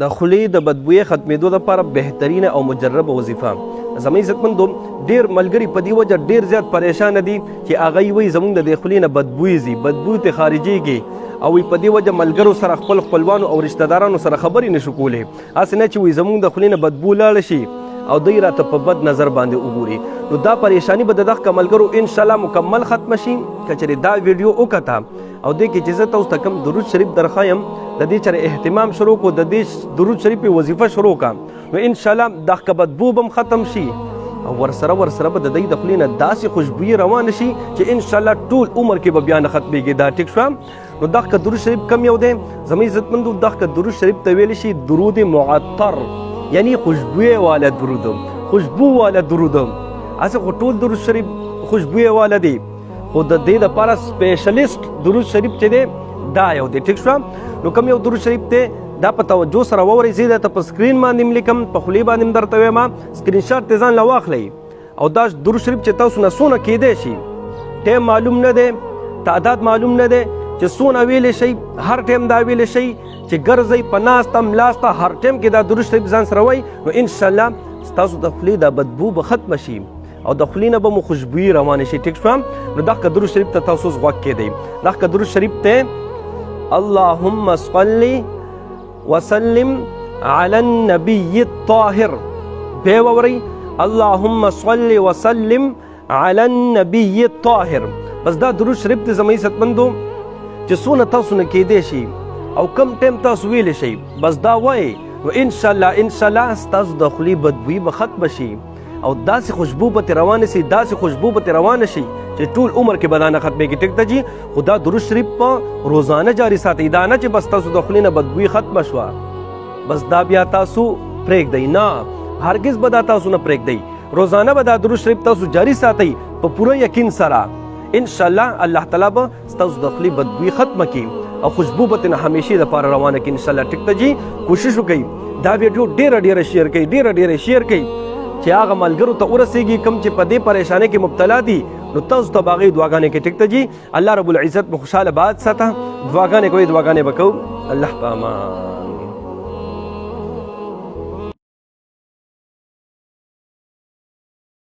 د خولې د بدبویۍ ختمېدو لپاره بهترینه او مجربه وظیفه. زموږ عزتمندو ډېر ملګري په دې وجه ډېر زیات پریشانه دي چې هغوی وایي زموږ د دې خولې نه بدبوی ځي، بدبوی ترې خارجېږي او وایي په دې وجه ملګرو سره خپل خپلوانو او رشته دارانو سره خبرې نشو کولی. هسې نه چې وایي زموږ د خولې نه بدبو لاړه شي او دوی راته په بد نظر باندې وګوري. نو دا پریشانی به د دغه ملګرو انشاءالله مکمل ختمه شي که چېرې دا ویډیو وکته او دې کې چې زه تاسو ته کوم درود شریف درښیم د دې چېرې اهتمام شروع کړو، د دې درود شریف وظیفه شروع کړه، نو انشاءالله دغه بدبو به هم ختم شي او ورسره به د دوی د خولې نه داسې خوشبویي روانه شي چې انشاءالله ټول عمر کې به بیا نه ختمېږي. دا ټیک شوه. نو دغه درود شریف کم یو دی زموږ عزتمندو؟ دغه درود شریف ته ویلی شي درود معطر، یعنی خوشبویۍ والا درود، خوشبو والا درود. هسې خو ټول درود شریف خوشبویۍ والا دی، خو د دې دپاره سپیشلیسټ درود شریف چې دی دا یو دی. ټیک شوه. نو کوم یو درود شریف دی دا په توجه سره واورئ. زه درته په سکرین باندې م لیکم، په خولې باندې م درته وایم، سکرین شاټ ترې ځان له واخلئ او دا درود شریف چې تاسو نه څونه کیدی شي، ټایم معلوم نه دی، تعداد معلوم نه دی چې څونه ویلی شئ، هر ټایم دا ویلی شئ چې ګرځئ په ناسته ملاسته هر ټایم کې دا درود شریف ځان سره وایئ، نو انشاءالله ستاسو د خولې دا بدبو به ختمه شي او د خولې نه به مو خوشبویي روانه شي. ټیک شوه. نو دغه درود شریف ته تاسو اوس غوږ کیدئ. دغه درود شریف ته اللهم صل وسلم على النبي الطاهر، بیا واورئ اللهم صل وسلم على النبي الطاهر. بس دا درود شریف دی زموږ عزتمندو چې څونه تاسو نه کیدی شي او کم ټایم تاسو ویلی شئ، بس دا وایئ، نو انشاءالله ستاسو د خولې بدبویي به ختمه شي او داسې خوشبو به ترې روانه شي، داسې خوشبو به ترې روانه شي چې ټول عمر کې به دا نه ختمېږي. ټیک ده جي. خو دا درود شریف په روزانه جاري ساتئ، دا نه چې بس تاسو د خولې نه بدبویي ختمه شوه بس دا بیا تاسو پرېږدئ. نه، هرګز به دا تاسو نه پرېږدئ. روزانه به دا درود شریف تاسو جاري ساتئ په پوره یقین سره. انشاءالله الله تعالی به ستاسو د خولې بدبویي ختمه کړي او خوشبو به ترې نه همیشې دپاره روانه کړي انشاءالله. ټیک ده جي. کوشش وکئ دا ویډیو ډېره شیر کړئ، ډېره شیر کړئ چې هغه ملګرو ته ورسېږي کوم چې په دې پریشانۍ کې مبتلا دي، نو تاسو ته به هغوی دعاګانې کوي. ټیک ده جي. الله رب العزت مو خوشحاله باد ساته. دعاګانې کوئ، دعاګانې به کوو. الله په امان.